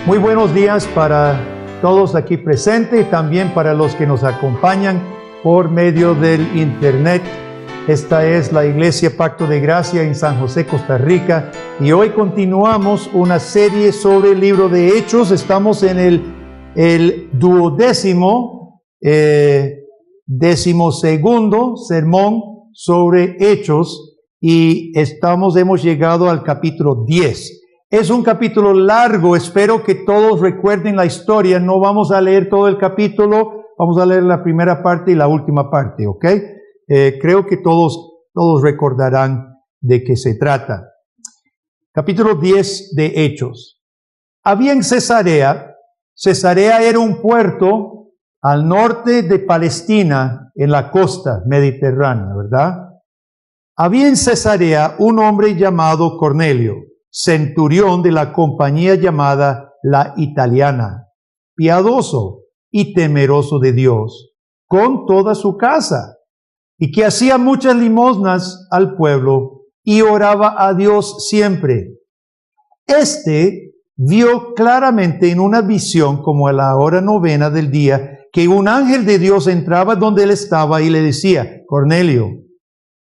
Muy buenos días para todos aquí presentes y también para los que nos acompañan por medio del internet. Esta es la Iglesia Pacto de Gracia en San José, Costa Rica, y hoy continuamos una serie sobre el libro de Hechos. Estamos en el decimosegundo sermón sobre Hechos y hemos llegado al capítulo 10. Es un capítulo largo, espero que todos recuerden la historia. No vamos a leer todo el capítulo, vamos a leer la primera parte y la última parte, ¿ok? Creo que todos recordarán de qué se trata. Capítulo 10 de Hechos. Había en Cesarea era un puerto al norte de Palestina, en la costa mediterránea, ¿verdad? Había en Cesarea un hombre llamado Cornelio, centurión de la compañía llamada La Italiana, piadoso y temeroso de Dios, con toda su casa, y que hacía muchas limosnas al pueblo y oraba a Dios siempre. Este vio claramente en una visión, como a la hora novena del día, que un ángel de Dios entraba donde él estaba y le decía: Cornelio.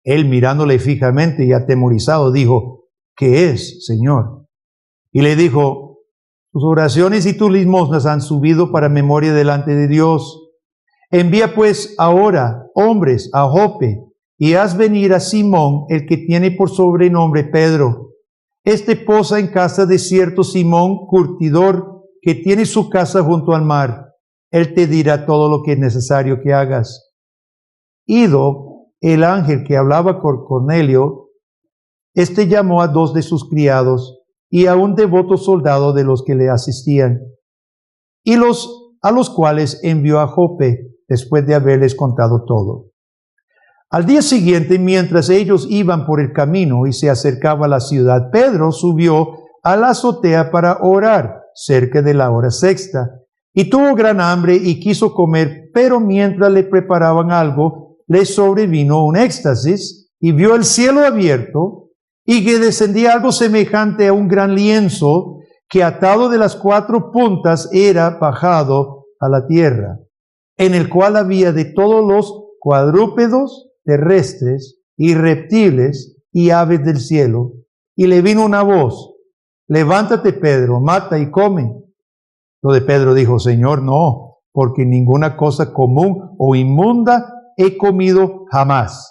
Él, mirándole fijamente y atemorizado, dijo: ¿qué es, Señor? Y le dijo: tus oraciones y tus limosnas han subido para memoria delante de Dios. Envía pues ahora hombres a Jope y haz venir a Simón, el que tiene por sobrenombre Pedro. Este posa en casa de cierto Simón, curtidor, que tiene su casa junto al mar. Él te dirá todo lo que es necesario que hagas. Ido el ángel que hablaba con Cornelio, llamó a 2 de sus criados y a un devoto soldado de los que le asistían, a los cuales envió a Jope después de haberles contado todo. Al día siguiente, mientras ellos iban por el camino y se acercaba a la ciudad, Pedro subió a la azotea para orar cerca de la hora sexta, y tuvo gran hambre y quiso comer, pero mientras le preparaban algo, le sobrevino un éxtasis y vio el cielo abierto y que descendía algo semejante a un gran lienzo que atado de las 4 puntas era bajado a la tierra, en el cual había de todos los cuadrúpedos terrestres y reptiles y aves del cielo. Y le vino una voz: levántate, Pedro, mata y come. Lo de Pedro dijo: Señor, no, porque ninguna cosa común o inmunda he comido jamás.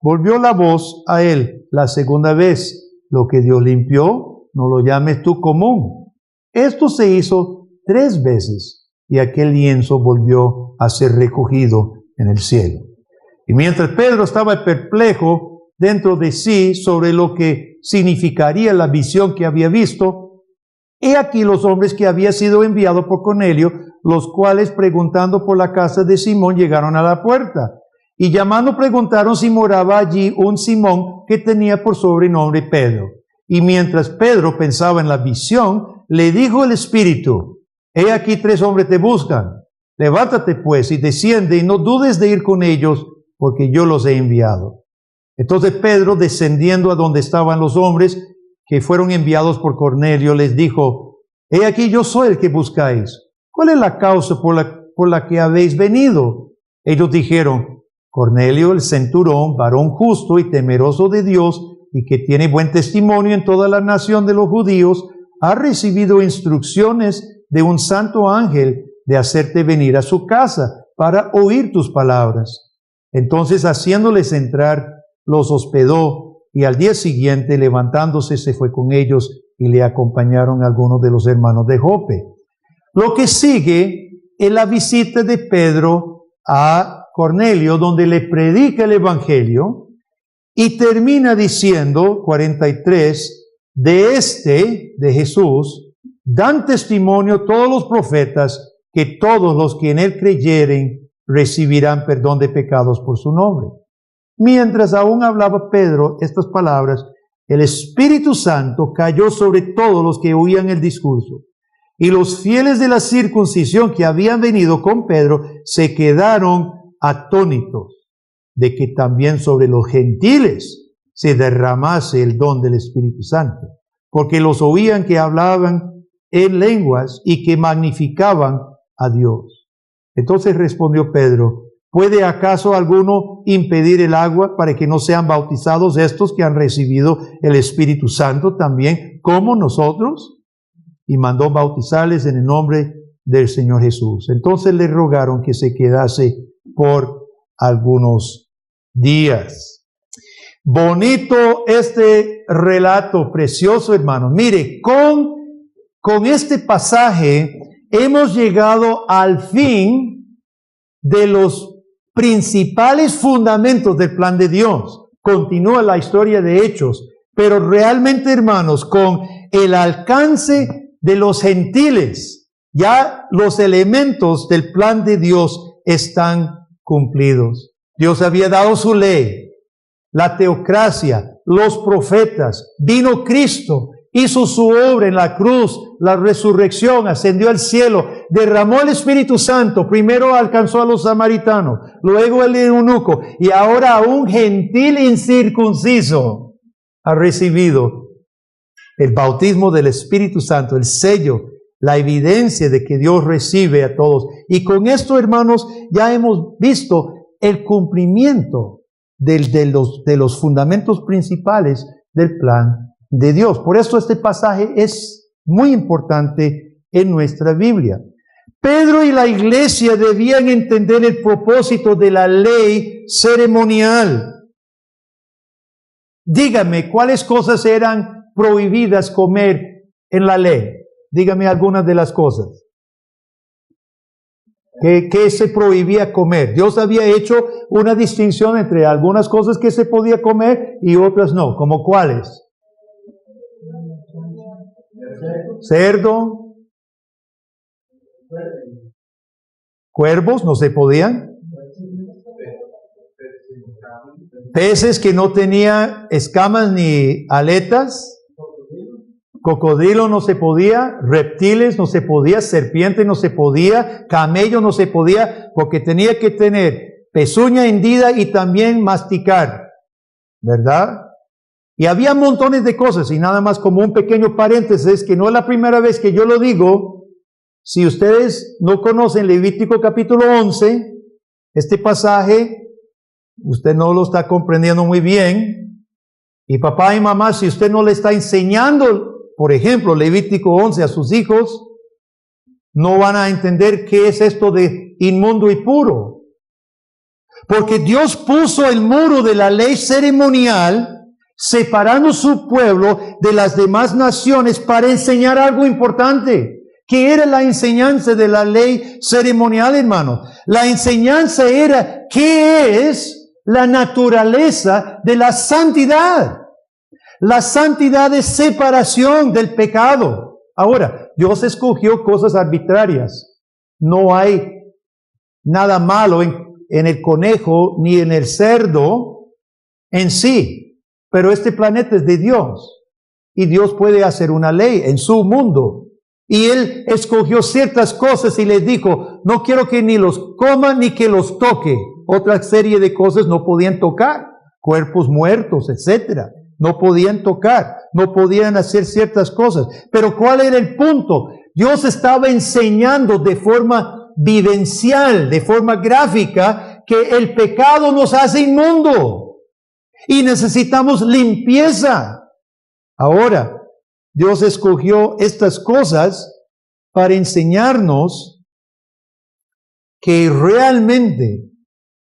Volvió la voz a él la segunda vez: lo que Dios limpió, no lo llames tú común. Esto se hizo 3 veces, y aquel lienzo volvió a ser recogido en el cielo. Y mientras Pedro estaba perplejo dentro de sí sobre lo que significaría la visión que había visto, he aquí los hombres que había sido enviados por Cornelio, los cuales, preguntando por la casa de Simón, llegaron a la puerta. Y llamando preguntaron si moraba allí un Simón que tenía por sobrenombre Pedro. Y mientras Pedro pensaba en la visión, le dijo el Espíritu: he aquí 3 hombres te buscan. Levántate pues y desciende y no dudes de ir con ellos, porque yo los he enviado. Entonces Pedro, descendiendo a donde estaban los hombres que fueron enviados por Cornelio, les dijo: he aquí yo soy el que buscáis. ¿Cuál es la causa por la que habéis venido? Ellos dijeron: Cornelio, el centurión, varón justo y temeroso de Dios, y que tiene buen testimonio en toda la nación de los judíos, ha recibido instrucciones de un santo ángel de hacerte venir a su casa para oír tus palabras. Entonces, haciéndoles entrar, los hospedó, y al día siguiente, levantándose, se fue con ellos, y le acompañaron algunos de los hermanos de Jope. Lo que sigue es la visita de Pedro a Cornelio, donde le predica el Evangelio, y termina diciendo, 43, de Jesús, dan testimonio todos los profetas que todos los que en él creyeren recibirán perdón de pecados por su nombre. Mientras aún hablaba Pedro estas palabras, el Espíritu Santo cayó sobre todos los que oían el discurso. Y los fieles de la circuncisión que habían venido con Pedro se quedaron atónitos de que también sobre los gentiles se derramase el don del Espíritu Santo, porque los oían que hablaban en lenguas y que magnificaban a Dios. Entonces respondió Pedro, ¿puede acaso alguno impedir el agua para que no sean bautizados estos que han recibido el Espíritu Santo también como nosotros? Y mandó bautizarles en el nombre del Señor Jesús. Entonces le rogaron que se quedase por algunos días. Bonito este relato, precioso hermano. Mire, con este pasaje hemos llegado al fin de los principales fundamentos del plan de Dios. Continúa la historia de Hechos, pero realmente, hermanos, con el alcance de los gentiles, ya los elementos del plan de Dios están cumplidos. Dios había dado su ley, la teocracia, los profetas, vino Cristo, hizo su obra en la cruz, la resurrección, ascendió al cielo, derramó el Espíritu Santo, primero alcanzó a los samaritanos, luego el eunuco, y ahora a un gentil incircunciso ha recibido el bautismo del Espíritu Santo, el sello, la evidencia de que Dios recibe a todos. Y con esto, hermanos, ya hemos visto el cumplimiento de los fundamentos principales del plan de Dios. Por eso este pasaje es muy importante en nuestra Biblia. Pedro y la iglesia debían entender el propósito de la ley ceremonial. Dígame, ¿cuáles cosas eran prohibidas comer en la ley? Dígame algunas de las cosas. ¿Qué se prohibía comer? Dios había hecho una distinción entre algunas cosas que se podía comer y otras no. ¿Como cuáles? Cerdo. Cuervos no se podían. Peces que no tenían escamas ni aletas. Cocodrilo no se podía, reptiles no se podía, serpiente no se podía, camello no se podía, porque tenía que tener pezuña hendida y también masticar, ¿verdad? Y había montones de cosas, y nada más como un pequeño paréntesis, que no es la primera vez que yo lo digo. Si ustedes no conocen Levítico capítulo 11, este pasaje, usted no lo está comprendiendo muy bien, y papá y mamá, si usted no le está enseñando, por ejemplo, Levítico 11 a sus hijos, no van a entender qué es esto de inmundo y puro. Porque Dios puso el muro de la ley ceremonial, separando su pueblo de las demás naciones para enseñar algo importante. ¿Qué era la enseñanza de la ley ceremonial, hermano? La enseñanza era qué es la naturaleza de la santidad. La santidad es separación del pecado. Ahora, Dios escogió cosas arbitrarias. No hay nada malo en el conejo ni en el cerdo en sí. Pero este planeta es de Dios. Y Dios puede hacer una ley en su mundo. Y Él escogió ciertas cosas y les dijo, no quiero que ni los coman ni que los toque. Otra serie de cosas no podían tocar. Cuerpos muertos, etcétera. No podían tocar, no podían hacer ciertas cosas. Pero ¿cuál era el punto? Dios estaba enseñando de forma vivencial, de forma gráfica, que el pecado nos hace inmundo y necesitamos limpieza. Ahora, Dios escogió estas cosas para enseñarnos que realmente,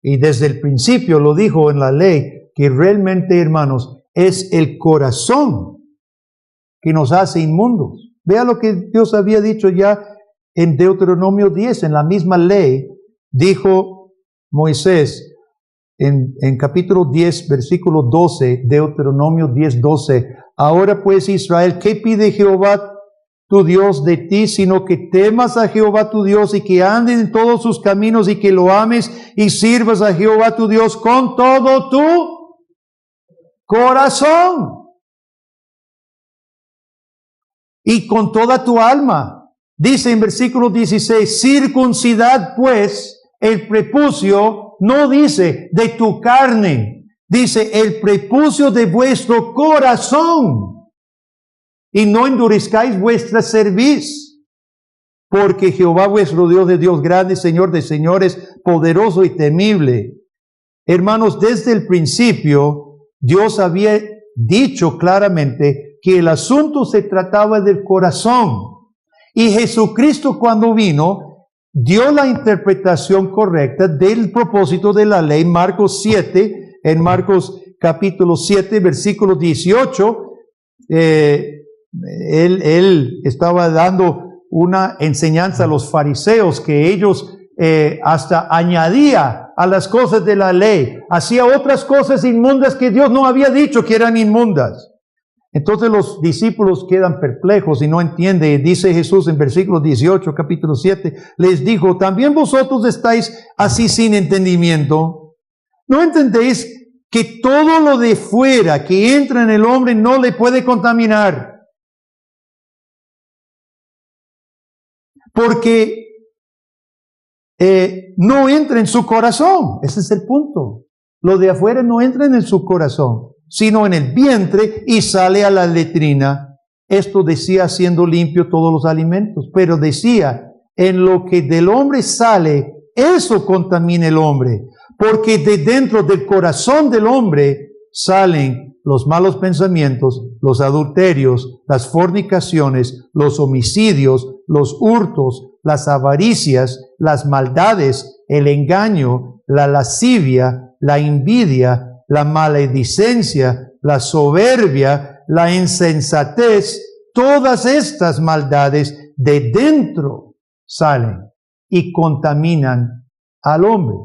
y desde el principio lo dijo en la ley, que realmente, hermanos, es el corazón que nos hace inmundos. Vea lo que Dios había dicho ya en Deuteronomio 10, en la misma ley, dijo Moisés en capítulo 10, versículo 12, Deuteronomio 10, 12. Ahora pues, Israel, ¿qué pide Jehová tu Dios de ti? Sino que temas a Jehová tu Dios y que andes en todos sus caminos y que lo ames y sirvas a Jehová tu Dios con todo tu corazón y con toda tu alma. Dice en versículo 16, circuncidad pues el prepucio, no dice de tu carne, dice el prepucio de vuestro corazón. y no endurezcáis vuestra cerviz, porque Jehová vuestro Dios es Dios grande, Señor de señores, poderoso y temible. Hermanos, desde el principio, Dios había dicho claramente que el asunto se trataba del corazón. Y Jesucristo, cuando vino, dio la interpretación correcta del propósito de la ley. Marcos 7, en Marcos capítulo 7, versículo 18, él estaba dando una enseñanza a los fariseos que ellos hasta añadía a las cosas de la ley, hacía otras cosas inmundas que Dios no había dicho que eran inmundas. Entonces los discípulos quedan perplejos y no entienden. Dice Jesús en versículo 18, capítulo 7, les dijo, ¿también vosotros estáis así sin entendimiento? ¿No entendéis que todo lo de fuera que entra en el hombre no le puede contaminar? Porque no entra en su corazón. Ese es el punto. Lo de afuera no entra en su corazón, sino en el vientre y sale a la letrina. Esto decía haciendo limpio todos los alimentos, pero decía, en lo que del hombre sale, eso contamina el hombre, porque de dentro del corazón del hombre salen los malos pensamientos, los adulterios, las fornicaciones, los homicidios, los hurtos, las avaricias, las maldades, el engaño, la lascivia, la envidia, la maledicencia, la soberbia, la insensatez. Todas estas maldades de dentro salen y contaminan al hombre.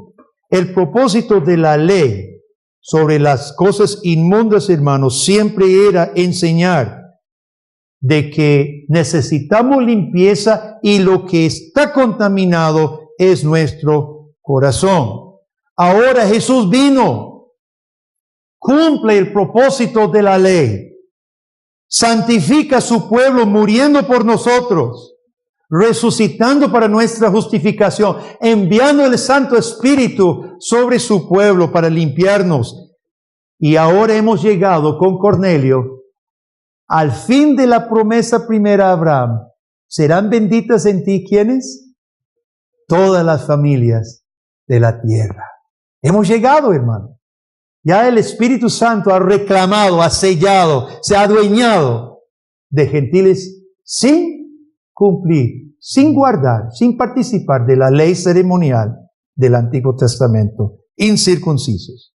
El propósito de la ley sobre las cosas inmundas, hermanos, siempre era enseñar de que necesitamos limpieza y lo que está contaminado es nuestro corazón. Ahora Jesús vino, cumple el propósito de la ley, santifica a su pueblo muriendo por nosotros, resucitando para nuestra justificación, enviando el Santo Espíritu sobre su pueblo para limpiarnos. Y ahora hemos llegado con Cornelio al fin de la promesa primera a Abraham. ¿Serán benditas en ti quiénes? Todas las familias de la tierra. Hemos llegado, hermano. Ya el Espíritu Santo ha reclamado, ha sellado, se ha adueñado de gentiles sin cumplir, sin guardar, sin participar de la ley ceremonial del Antiguo Testamento, incircuncisos.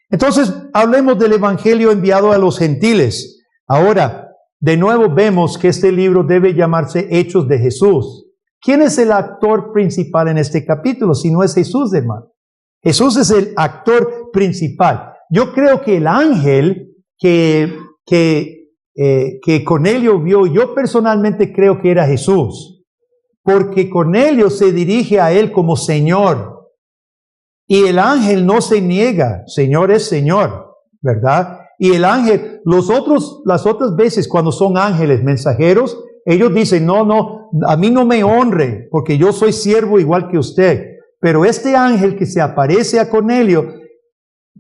Entonces, hablemos del Evangelio enviado a los gentiles. Ahora, de nuevo vemos que este libro debe llamarse Hechos de Jesús. ¿Quién es el actor principal en este capítulo? Si no es Jesús, hermano. Jesús es el actor principal. Yo creo que el ángel que Cornelio vio, yo personalmente creo que era Jesús, porque Cornelio se dirige a él como Señor, y el ángel no se niega, Señor es Señor, ¿verdad? Y el ángel, las otras veces cuando son ángeles mensajeros, ellos dicen, no, a mí no me honre, porque yo soy siervo igual que usted. Pero este ángel que se aparece a Cornelio,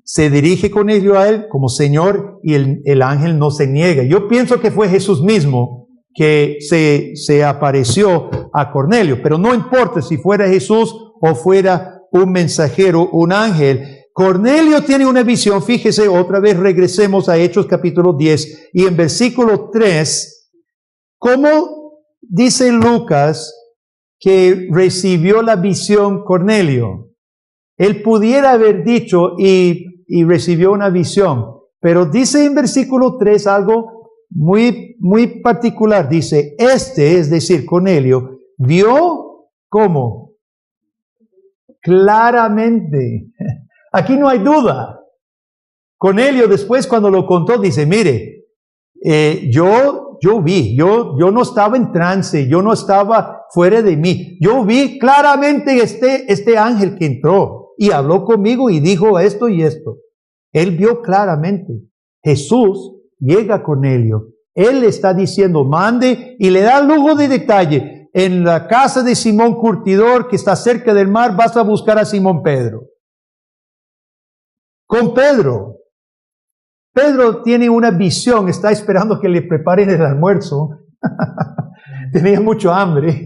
se dirige Cornelio a él como Señor, y el ángel no se niega. Yo pienso que fue Jesús mismo que se apareció a Cornelio, pero no importa si fuera Jesús o fuera un mensajero, un ángel. Cornelio tiene una visión. Fíjese, otra vez regresemos a Hechos capítulo 10 y en versículo 3, ¿cómo dice Lucas que recibió la visión Cornelio? Él pudiera haber dicho y recibió una visión, pero dice en versículo 3 algo muy particular. Dice, es decir, Cornelio, vio ¿cómo? Claramente. Aquí no hay duda. Cornelio después cuando lo contó dice, mire, yo vi, yo no estaba en trance, yo no estaba fuera de mí. Yo vi claramente este ángel que entró y habló conmigo y dijo esto y esto. Él vio claramente. Jesús llega a Cornelio. Él le está diciendo, mande, y le da lujo de detalle. En la casa de Simón Curtidor, que está cerca del mar, vas a buscar a Simón Pedro. Con Pedro. Pedro tiene una visión, está esperando que le preparen el almuerzo. Tenía mucha hambre,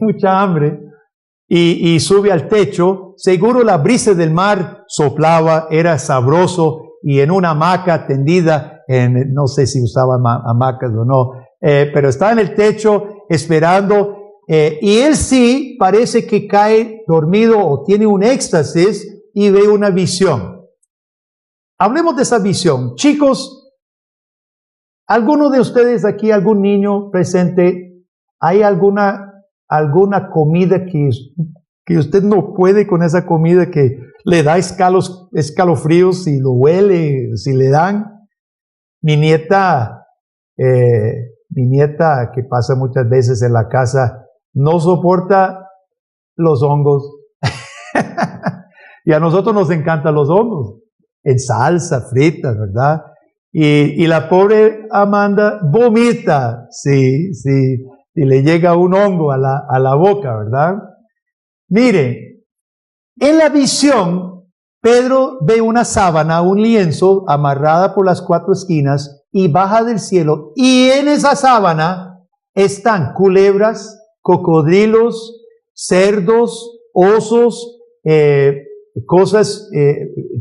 y sube al techo. Seguro la brisa del mar soplaba, era sabroso, y en una hamaca tendida, no sé si usaba hamacas o no, pero está en el techo esperando, y él sí parece que cae dormido o tiene un éxtasis y ve una visión. Hablemos de esa visión. Chicos, ¿alguno de ustedes aquí, algún niño presente, hay alguna comida que usted no puede con esa comida, que le da escalofríos si lo huele, si le dan? Mi nieta, que pasa muchas veces en la casa, no soporta los hongos. Y a nosotros nos encantan los hongos, en salsa, fritas, ¿verdad? Y la pobre Amanda vomita si le llega un hongo a la boca, ¿verdad? Mire, en la visión, Pedro ve una sábana, un lienzo amarrada por las 4 esquinas y baja del cielo, y en esa sábana están culebras, cocodrilos, cerdos, osos,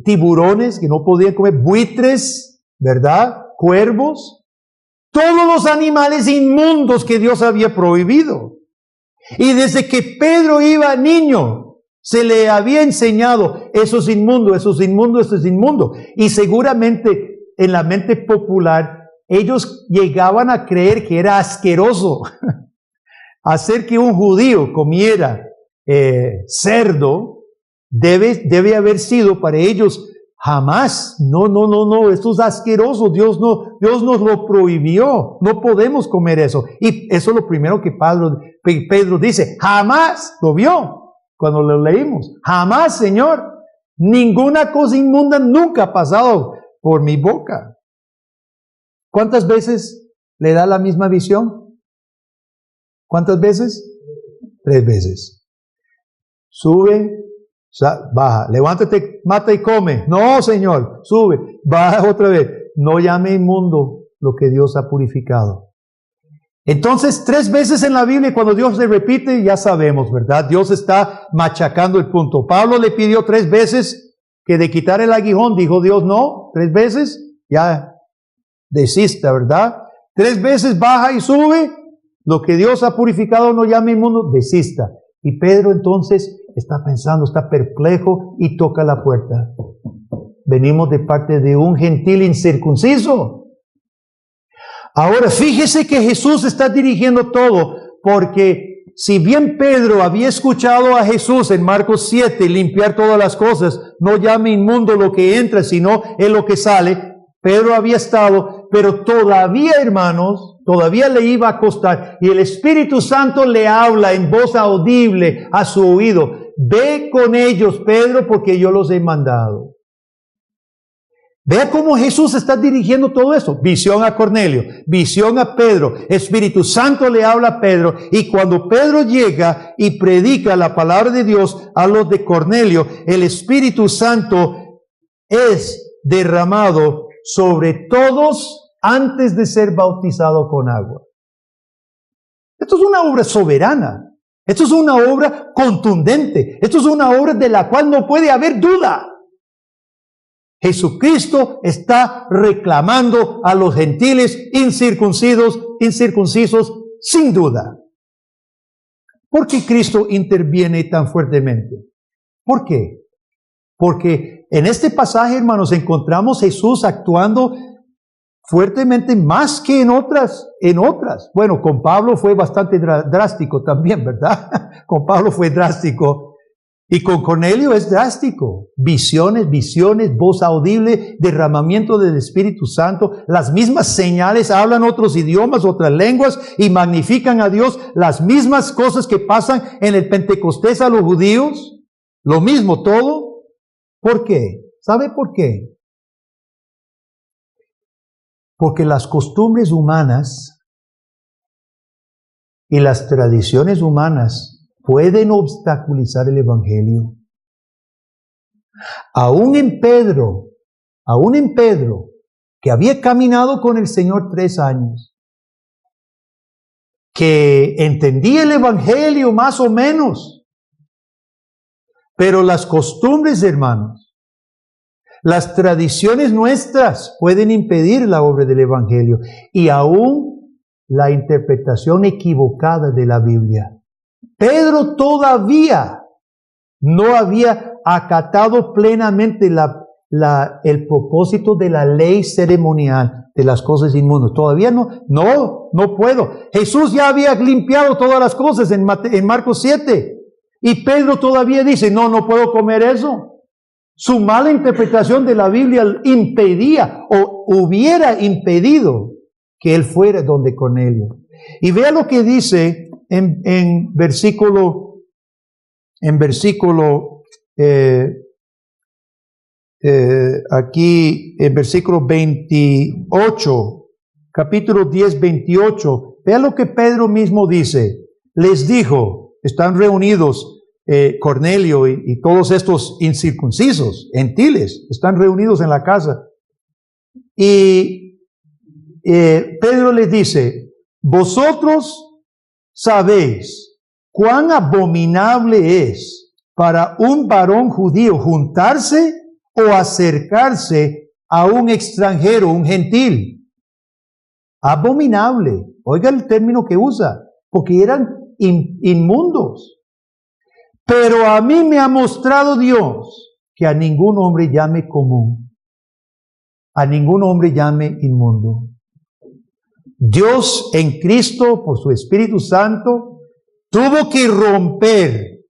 tiburones que no podían comer, buitres, ¿verdad? Cuervos, todos los animales inmundos que Dios había prohibido. Y desde que Pedro iba niño, se le había enseñado, eso es inmundo, eso es inmundo, eso es inmundo. Y seguramente en la mente popular, ellos llegaban a creer que era asqueroso hacer que un judío comiera cerdo. Debe haber sido para ellos jamás. No, esto es asqueroso. Dios nos lo prohibió. No podemos comer eso. Y eso es lo primero que Pedro dice. Jamás lo vio cuando lo leímos. Jamás, Señor. Ninguna cosa inmunda nunca ha pasado por mi boca. ¿Cuántas veces le da la misma visión? ¿Cuántas veces? 3 veces. Sube, baja, levántate, mata y come. No, Señor, sube, baja otra vez. No llame inmundo lo que Dios ha purificado. Entonces, 3 veces en la Biblia, cuando Dios le repite, ya sabemos, ¿verdad? Dios está machacando el punto. Pablo le pidió 3 veces que de quitar el aguijón, dijo Dios, no, 3 veces, ya desista, ¿verdad? 3 veces baja y sube, lo que Dios ha purificado no llame inmundo, desista. Y Pedro entonces está pensando, está perplejo y toca la puerta. Venimos de parte de un gentil incircunciso. Ahora, fíjese que Jesús está dirigiendo todo, porque si bien Pedro había escuchado a Jesús en Marcos 7 limpiar todas las cosas, no llame inmundo lo que entra, sino es lo que sale, Pedro había estado, pero todavía, hermanos, todavía le iba a costar, y el Espíritu Santo le habla en voz audible a su oído: ve con ellos, Pedro, porque yo los he mandado. Vea cómo Jesús está dirigiendo todo eso. Visión a Cornelio, visión a Pedro, Espíritu Santo le habla a Pedro, y cuando Pedro llega y predica la palabra de Dios a los de Cornelio, el Espíritu Santo es derramado sobre todos antes de ser bautizado con agua. Esto es una obra soberana. Esto es una obra contundente. Esto es una obra de la cual no puede haber duda. Jesucristo está reclamando a los gentiles incircuncisos sin duda. ¿Por qué Cristo interviene tan fuertemente? ¿Por qué? Porque en este pasaje, hermanos, encontramos Jesús actuando fuertemente más que en otras. Bueno, con Pablo fue bastante drástico también, ¿verdad? Con Pablo fue drástico. Y con Cornelio es drástico. Visiones, voz audible, derramamiento del Espíritu Santo. Las mismas señales, hablan otros idiomas, otras lenguas y magnifican a Dios. Las mismas cosas que pasan en el Pentecostés a los judíos. Lo mismo todo. ¿Por qué? ¿Sabe por qué? Porque las costumbres humanas y las tradiciones humanas pueden obstaculizar el Evangelio. Aún en Pedro, que había caminado con el Señor 3 años, que entendía el Evangelio más o menos, pero las costumbres, hermanos, las tradiciones nuestras pueden impedir la obra del Evangelio y aún la interpretación equivocada de la Biblia. Pedro todavía no había acatado plenamente el propósito de la ley ceremonial de las cosas inmundas. Todavía no puedo. Jesús ya había limpiado todas las cosas en Marcos 7. Y Pedro todavía dice, no puedo comer eso. Su mala interpretación de la Biblia impedía o hubiera impedido que él fuera donde Cornelio. Y vea lo que dice en versículo aquí en versículo 28, capítulo 10, 28. Vea lo que Pedro mismo dice. Les dijo, están reunidos Cornelio y todos estos incircuncisos, gentiles, están reunidos en la casa. Y Pedro les dice, vosotros sabéis cuán abominable es para un varón judío juntarse o acercarse a un extranjero, un gentil. Abominable. Oiga el término que usa, porque eran inmundos. Pero a mí me ha mostrado Dios que a ningún hombre llame común, a ningún hombre llame inmundo. Dios en Cristo, por su Espíritu Santo, tuvo que romper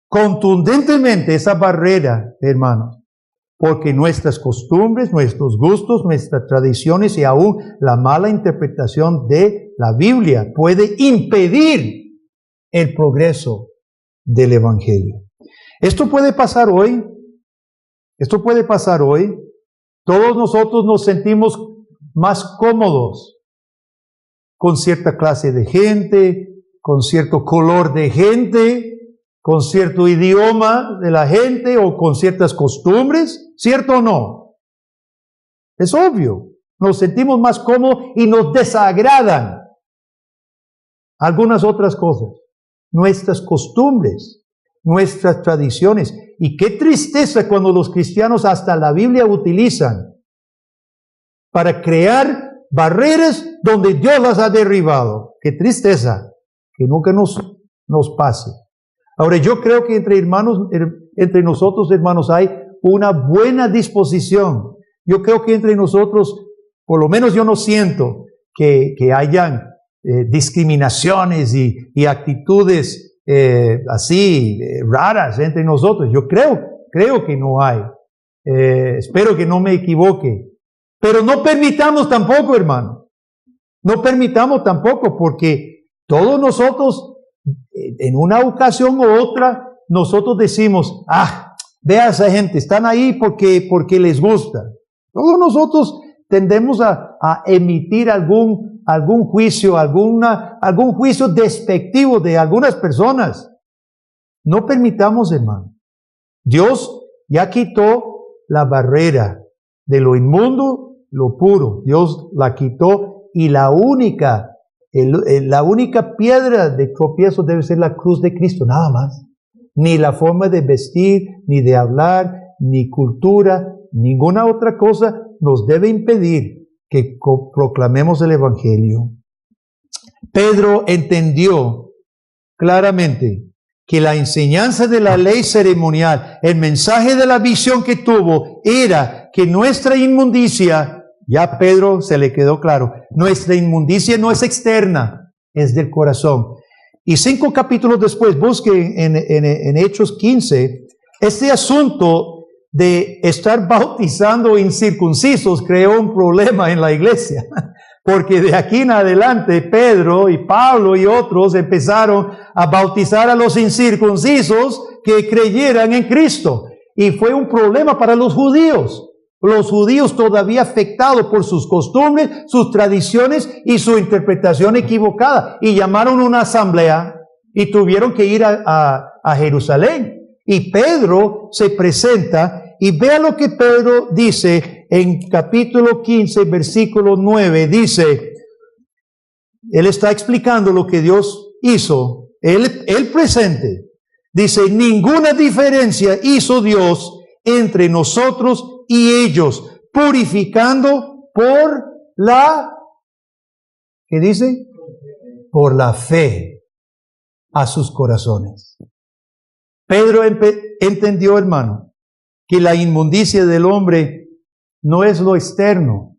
contundentemente esa barrera, hermanos, porque nuestras costumbres, nuestros gustos, nuestras tradiciones y aún la mala interpretación de la Biblia puede impedir el progreso del Evangelio. Esto puede pasar hoy. Esto puede pasar hoy. Todos nosotros nos sentimos más cómodos con cierta clase de gente, con cierto color de gente, con cierto idioma de la gente o con ciertas costumbres, ¿cierto o no? Es obvio. Nos sentimos más cómodos y nos desagradan algunas otras cosas. Nuestras costumbres, nuestras tradiciones. Y qué tristeza cuando los cristianos hasta la Biblia utilizan para crear barreras donde Dios las ha derribado. Qué tristeza que nunca nos pase. Ahora, yo creo que entre nosotros, hermanos, hay una buena disposición. Yo creo que entre nosotros, por lo menos yo no siento que hayan discriminaciones y actitudes así raras entre nosotros. Yo creo que no hay. Espero que no me equivoque. Pero no permitamos tampoco, hermano. No permitamos tampoco, porque todos nosotros, en una ocasión u otra, nosotros decimos, vea a esa gente, están ahí porque les gusta. Todos nosotros tendemos a emitir algún juicio, algún juicio despectivo de algunas personas. No permitamos, hermano. Dios ya quitó la barrera de lo inmundo, lo puro. Dios la quitó y la única piedra de tropiezo debe ser la cruz de Cristo, nada más. Ni la forma de vestir, ni de hablar, ni cultura, ninguna otra cosa nos debe impedir que proclamemos el Evangelio. Pedro entendió claramente que la enseñanza de la ley ceremonial, el mensaje de la visión que tuvo, era que nuestra inmundicia, ya a Pedro se le quedó claro, nuestra inmundicia no es externa, es del corazón. Y 5 capítulos después, busque en Hechos 15, este asunto de estar bautizando incircuncisos creó un problema en la iglesia. Porque de aquí en adelante Pedro y Pablo y otros empezaron a bautizar a los incircuncisos que creyeran en Cristo. Y fue un problema para los judíos. Los judíos todavía afectados por sus costumbres, sus tradiciones y su interpretación equivocada. Y llamaron una asamblea y tuvieron que ir a Jerusalén. Y Pedro se presenta y vea lo que Pedro dice en capítulo 15, versículo 9, dice, él está explicando lo que Dios hizo, el presente. Dice, ninguna diferencia hizo Dios entre nosotros y ellos, purificando por la, ¿qué dice? Por la fe a sus corazones. Pedro entendió, hermano, que la inmundicia del hombre no es lo externo,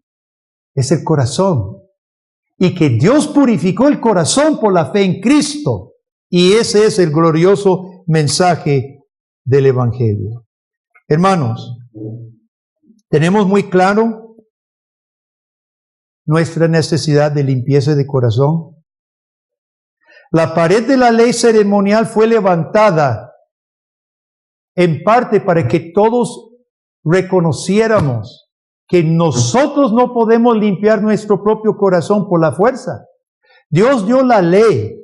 es el corazón. Y que Dios purificó el corazón por la fe en Cristo. Y ese es el glorioso mensaje del Evangelio. Hermanos, tenemos muy claro nuestra necesidad de limpieza de corazón. La pared de la ley ceremonial fue levantada en parte para que todos reconociéramos que nosotros no podemos limpiar nuestro propio corazón por la fuerza. Dios dio la ley,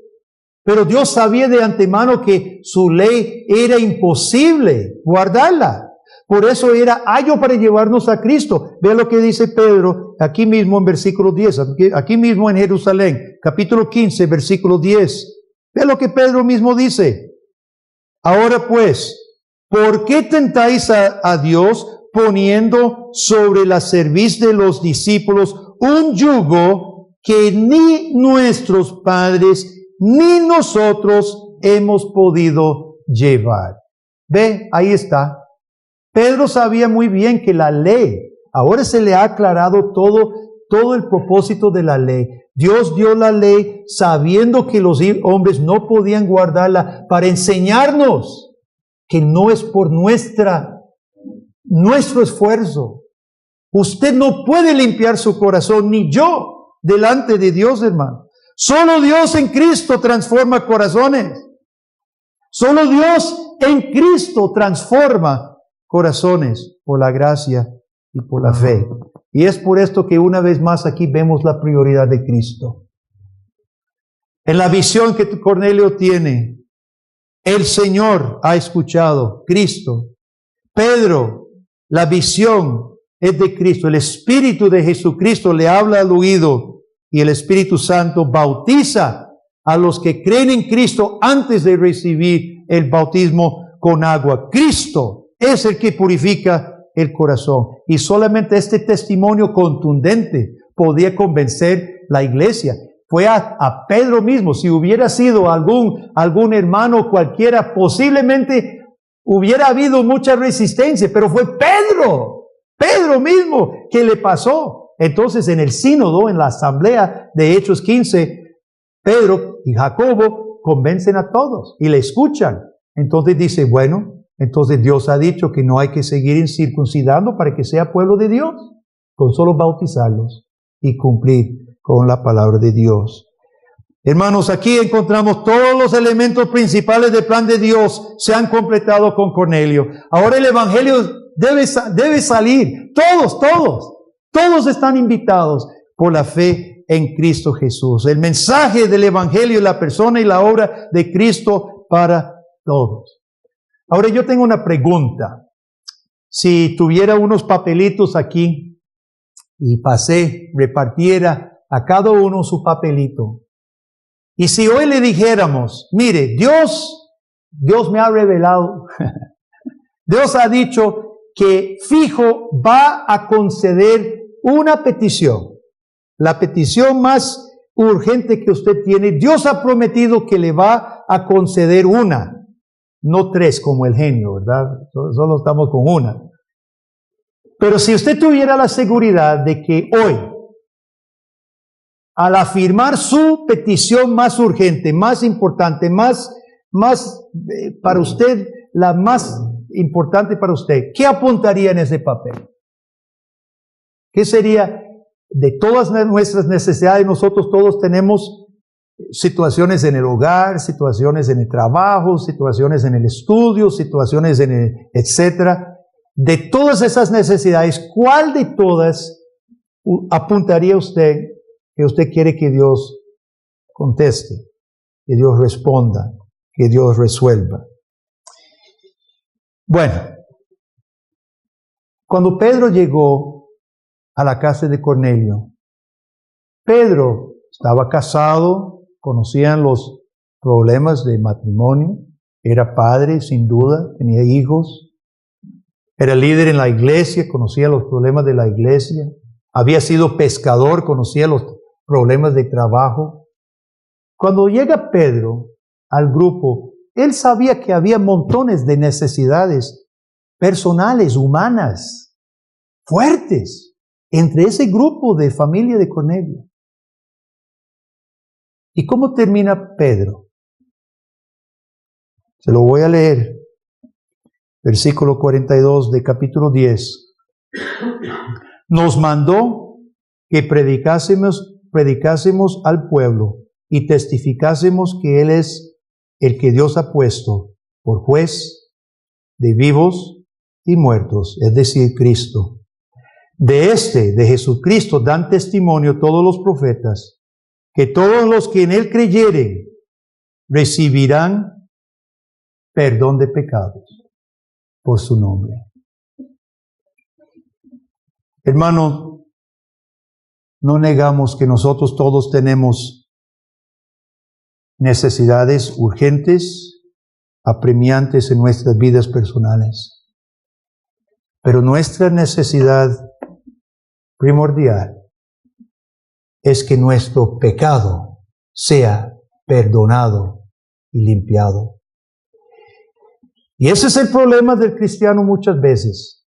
pero Dios sabía de antemano que su ley era imposible guardarla. Por eso era ayo para llevarnos a Cristo. Vea lo que dice Pedro aquí mismo en versículo 10, aquí mismo en Jerusalén, capítulo 15, versículo 10. Vea lo que Pedro mismo dice. Ahora pues, ¿por qué tentáis a Dios poniendo sobre la cerviz de los discípulos un yugo que ni nuestros padres ni nosotros hemos podido llevar? Ve, ahí está. Pedro sabía muy bien que la ley, ahora se le ha aclarado todo el propósito de la ley. Dios dio la ley sabiendo que los hombres no podían guardarla para enseñarnos que no es por nuestro esfuerzo. Usted no puede limpiar su corazón, ni yo, delante de Dios, hermano. Solo Dios en Cristo transforma corazones. Solo Dios en Cristo transforma corazones por la gracia y por la fe. Y es por esto que una vez más aquí vemos la prioridad de Cristo. En la visión que Cornelio tiene, el Señor ha escuchado, Cristo. Pedro, la visión es de Cristo. El Espíritu de Jesucristo le habla al oído y el Espíritu Santo bautiza a los que creen en Cristo antes de recibir el bautismo con agua. Cristo es el que purifica el corazón. Y solamente este testimonio contundente podía convencer la iglesia. Fue a Pedro mismo. Si hubiera sido algún hermano cualquiera, posiblemente hubiera habido mucha resistencia, pero fue Pedro mismo que le pasó. Entonces en el sínodo, en la asamblea de Hechos 15, Pedro y Jacobo convencen a todos y le escuchan. Entonces dice, bueno, entonces Dios ha dicho que no hay que seguir circuncidando para que sea pueblo de Dios, con solo bautizarlos y cumplir con la palabra de Dios. Hermanos, aquí encontramos todos los elementos principales del plan de Dios se han completado con Cornelio. Ahora el Evangelio debe salir. Todos están invitados por la fe en Cristo Jesús. El mensaje del Evangelio, la persona y la obra de Cristo para todos. Ahora yo tengo una pregunta. Si tuviera unos papelitos aquí y repartiera a cada uno su papelito. Y si hoy le dijéramos, mire, Dios me ha revelado, Dios ha dicho que fijo va a conceder una petición, la petición más urgente que usted tiene. Dios ha prometido que le va a conceder una, no tres como el genio, ¿verdad? Solo estamos con una. Pero si usted tuviera la seguridad de que hoy, al afirmar su petición más urgente, más importante, más para usted, la más importante para usted, ¿qué apuntaría en ese papel? ¿Qué sería de todas nuestras necesidades? Nosotros todos tenemos situaciones en el hogar, situaciones en el trabajo, situaciones en el estudio, situaciones etcétera. De todas esas necesidades, ¿cuál de todas apuntaría usted que usted quiere que Dios conteste, que Dios responda, que Dios resuelva? Bueno, cuando Pedro llegó a la casa de Cornelio. Pedro estaba casado, conocían los problemas de matrimonio, era padre sin duda, tenía hijos, era líder en la iglesia, conocía los problemas de la iglesia, había sido pescador, conocía los problemas de trabajo. Cuando llega Pedro al grupo, él sabía que había montones de necesidades personales, humanas, fuertes, entre ese grupo de familia de Cornelio. ¿Y cómo termina Pedro? Se lo voy a leer. Versículo 42 de capítulo 10. Nos mandó que predicásemos al pueblo y testificásemos que Él es el que Dios ha puesto por juez de vivos y muertos, es decir, Cristo. De Jesucristo, dan testimonio todos los profetas, que todos los que en Él creyeren recibirán perdón de pecados por su nombre. Hermano, no negamos que nosotros todos tenemos necesidades urgentes, apremiantes en nuestras vidas personales. Pero nuestra necesidad primordial es que nuestro pecado sea perdonado y limpiado. Y ese es el problema del cristiano muchas veces.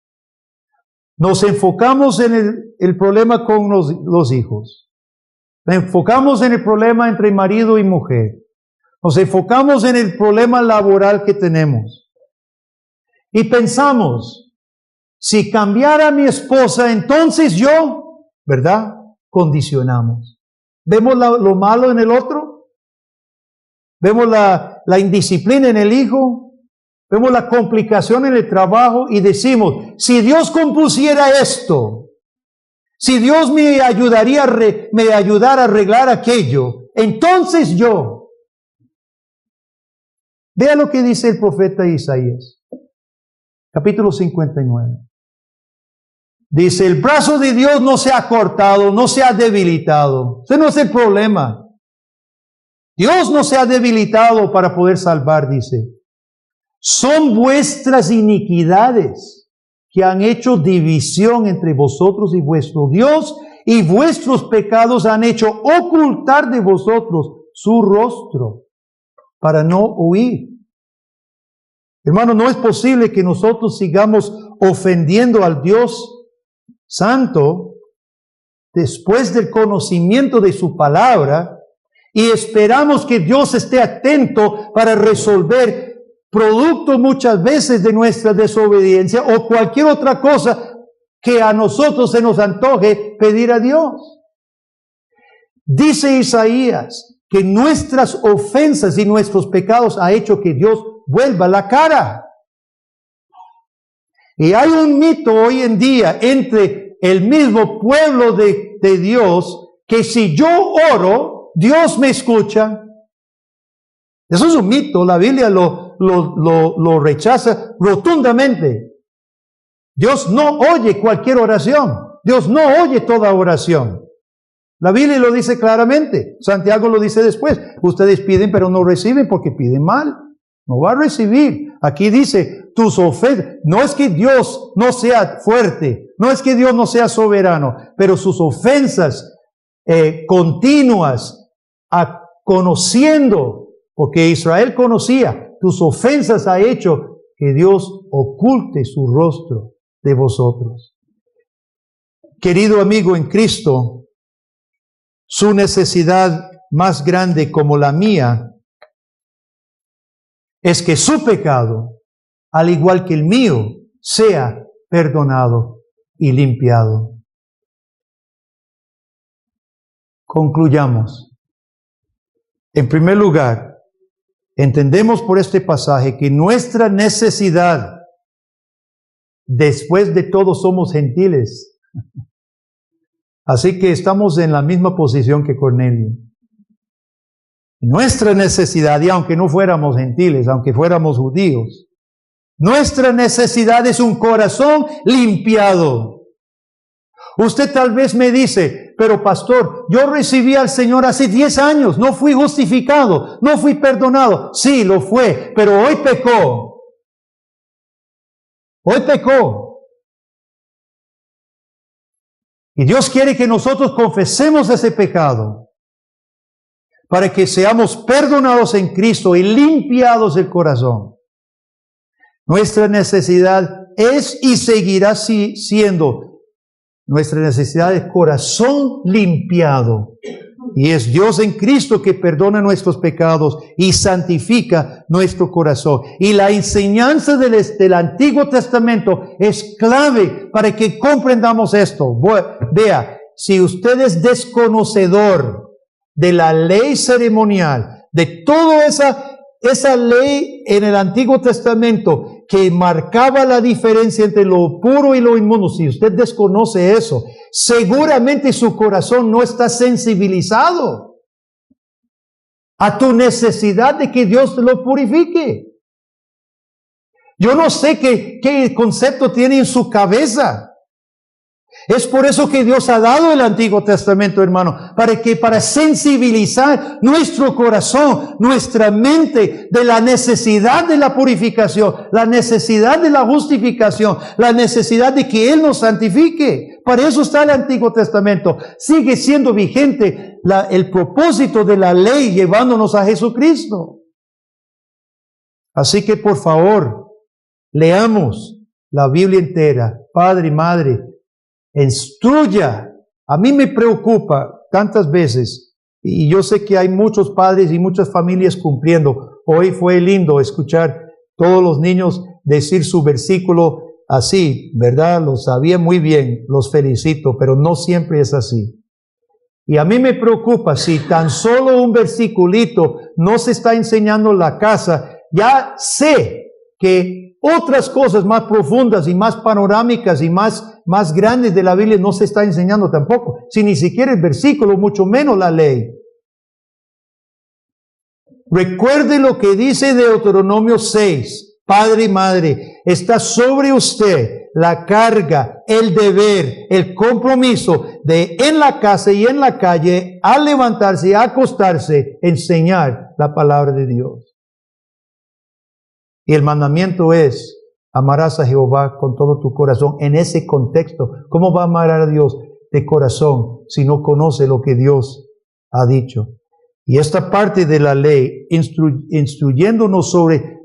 Nos enfocamos en el problema con los hijos. Nos enfocamos en el problema entre marido y mujer. Nos enfocamos en el problema laboral que tenemos. Y pensamos, si cambiara mi esposa, entonces yo, ¿verdad? Condicionamos. ¿Vemos lo malo en el otro? ¿Vemos la indisciplina en el hijo? ¿Vemos la complicación en el trabajo? Y decimos, si Dios compusiera esto, si Dios me ayudara a arreglar aquello, entonces yo. Vea lo que dice el profeta Isaías, capítulo 59. Dice, el brazo de Dios no se ha cortado, no se ha debilitado. Ese no es el problema. Dios no se ha debilitado para poder salvar, dice. Son vuestras iniquidades que han hecho división entre vosotros y vuestro Dios, y vuestros pecados han hecho ocultar de vosotros su rostro para no oír. Hermano, no es posible que nosotros sigamos ofendiendo al Dios Santo después del conocimiento de su palabra y esperamos que Dios esté atento para resolver producto muchas veces de nuestra desobediencia o cualquier otra cosa que a nosotros se nos antoje pedir a Dios. Dice Isaías que nuestras ofensas y nuestros pecados ha hecho que Dios vuelva la cara. Y hay un mito hoy en día entre el mismo pueblo de Dios que si yo oro, Dios me escucha. Eso es un mito, la Biblia lo rechaza rotundamente. Dios no oye cualquier oración. Dios no oye toda oración. La Biblia lo dice claramente. Santiago lo dice después. Ustedes piden pero no reciben porque piden mal. No va a recibir. Aquí dice, tus ofensas. No es que Dios no sea fuerte. No es que Dios no sea soberano. Pero sus ofensas continuas, conociendo, porque Israel conocía, tus ofensas ha hecho que Dios oculte su rostro de vosotros. Querido amigo en Cristo, su necesidad más grande como la mía es que su pecado, al igual que el mío, sea perdonado y limpiado. Concluyamos. En primer lugar, entendemos por este pasaje que nuestra necesidad, después de todo somos gentiles, así que estamos en la misma posición que Cornelio. Nuestra necesidad, y aunque no fuéramos gentiles, aunque fuéramos judíos, nuestra necesidad es un corazón limpiado, Usted tal vez me dice, pero pastor, yo recibí al Señor hace 10 años, no fui justificado, no fui perdonado. Sí, lo fue, pero hoy pecó. Hoy pecó. Y Dios quiere que nosotros confesemos ese pecado para que seamos perdonados en Cristo y limpiados el corazón. Nuestra necesidad es y seguirá siendo nuestra necesidad de corazón limpiado. Y es Dios en Cristo que perdona nuestros pecados y santifica nuestro corazón. Y la enseñanza del Antiguo Testamento es clave para que comprendamos esto. Vea, si usted es desconocedor de la ley ceremonial, de toda esa ley en el Antiguo Testamento que marcaba la diferencia entre lo puro y lo inmundo, si usted desconoce eso, seguramente su corazón no está sensibilizado a tu necesidad de que Dios te lo purifique. Yo no sé qué concepto tiene en su cabeza. Es por eso que Dios ha dado el Antiguo Testamento, hermano, para sensibilizar nuestro corazón, nuestra mente de la necesidad de la purificación, la necesidad de la justificación, la necesidad de que Él nos santifique. Para eso está el Antiguo Testamento. Sigue siendo vigente el propósito de la ley llevándonos a Jesucristo. Así que por favor, leamos la Biblia entera, padre y madre. Instruya. A mí me preocupa tantas veces, y yo sé que hay muchos padres y muchas familias cumpliendo. Hoy fue lindo escuchar todos los niños decir su versículo así, ¿verdad? Lo sabía muy bien, los felicito, pero no siempre es así. Y a mí me preocupa si tan solo un versiculito no se está enseñando en la casa. Ya sé que otras cosas más profundas y más panorámicas y más grandes de la Biblia no se está enseñando tampoco. Si ni siquiera el versículo, mucho menos la ley. Recuerde lo que dice Deuteronomio 6. Padre y madre, está sobre usted la carga, el deber, el compromiso de en la casa y en la calle, al levantarse y acostarse, enseñar la palabra de Dios. Y el mandamiento es, amarás a Jehová con todo tu corazón. En ese contexto, ¿cómo va a amar a Dios de corazón si no conoce lo que Dios ha dicho? Y esta parte de la ley, instruyéndonos sobre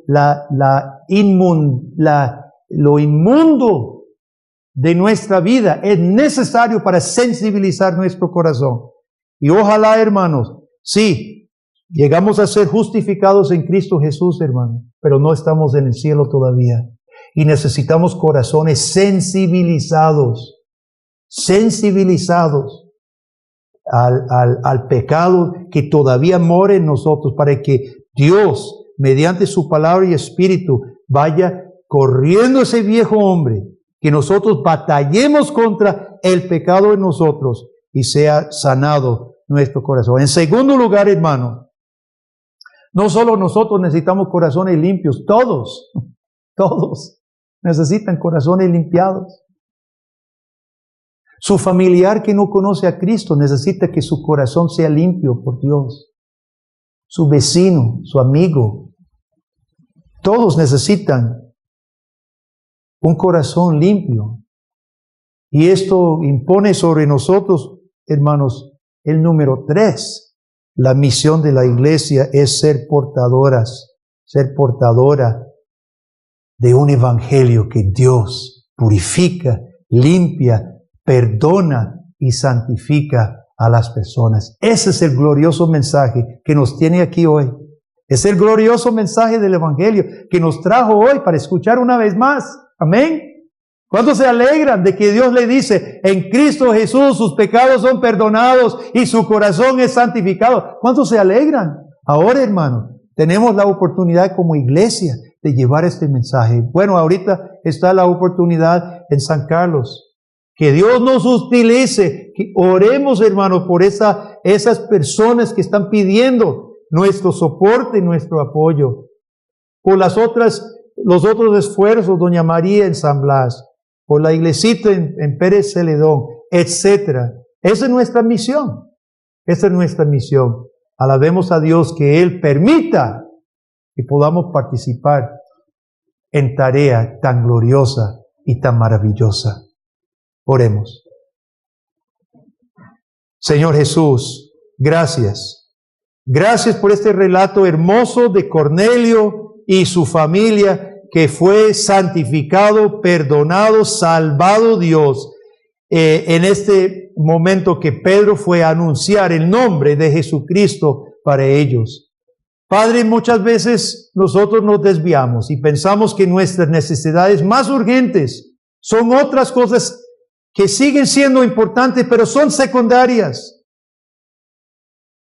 lo inmundo de nuestra vida, es necesario para sensibilizar nuestro corazón. Y ojalá, hermanos, sí, llegamos a ser justificados en Cristo Jesús, hermano, pero no estamos en el cielo todavía. Y necesitamos corazones sensibilizados al pecado que todavía mora en nosotros, para que Dios, mediante su palabra y espíritu, vaya corriendo ese viejo hombre, que nosotros batallemos contra el pecado en nosotros y sea sanado nuestro corazón. En segundo lugar, hermano, no solo nosotros necesitamos corazones limpios, todos necesitan corazones limpiados. Su familiar que no conoce a Cristo necesita que su corazón sea limpio por Dios. Su vecino, su amigo, todos necesitan un corazón limpio. Y esto impone sobre nosotros, hermanos, el número 3. La misión de la iglesia es ser portadora de un evangelio que Dios purifica, limpia, perdona y santifica a las personas. Ese es el glorioso mensaje que nos tiene aquí hoy. Es el glorioso mensaje del evangelio que nos trajo hoy para escuchar una vez más. Amén. ¿Cuántos se alegran de que Dios le dice, en Cristo Jesús sus pecados son perdonados y su corazón es santificado? ¿Cuántos se alegran? Ahora, hermano, tenemos la oportunidad como iglesia de llevar este mensaje. Bueno, ahorita está la oportunidad en San Carlos. Que Dios nos utilice, que oremos, hermanos, por esas personas que están pidiendo nuestro soporte y nuestro apoyo. Por los otros esfuerzos, doña María en San Blas, por la iglesita en Pérez Celedón, etc. Esa es nuestra misión. Esa es nuestra misión. Alabemos a Dios que Él permita que podamos participar en tarea tan gloriosa y tan maravillosa. Oremos. Señor Jesús, gracias. Gracias por este relato hermoso de Cornelio y su familia que fue santificado, perdonado, salvado Dios en este momento que Pedro fue a anunciar el nombre de Jesucristo para ellos. Padre, muchas veces nosotros nos desviamos y pensamos que nuestras necesidades más urgentes son otras cosas que siguen siendo importantes, pero son secundarias.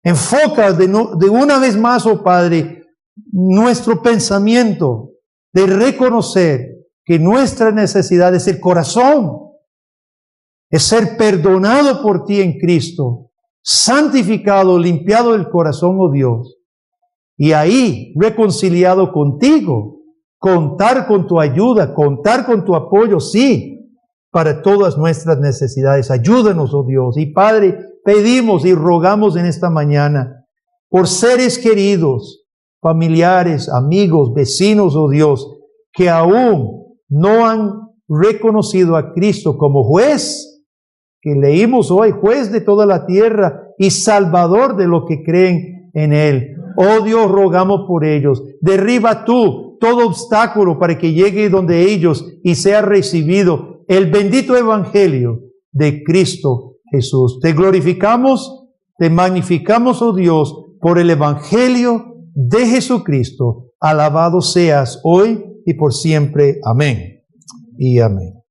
Enfoca de una vez más, oh Padre, nuestro pensamiento de reconocer que nuestra necesidad es el corazón, es ser perdonado por ti en Cristo, santificado, limpiado el corazón, oh Dios, y ahí reconciliado contigo, contar con tu ayuda, contar con tu apoyo, sí, para todas nuestras necesidades. Ayúdanos, oh Dios. Y Padre, pedimos y rogamos en esta mañana por seres queridos, familiares, amigos, vecinos, oh Dios, que aún no han reconocido a Cristo como juez, que leímos hoy, juez de toda la tierra y salvador de los que creen en Él. Oh Dios, rogamos por ellos. Derriba tú todo obstáculo para que llegue donde ellos y sea recibido el bendito evangelio de Cristo Jesús. Te glorificamos, te magnificamos, oh Dios, por el evangelio de Jesucristo. Alabado seas hoy y por siempre. Amén y amén.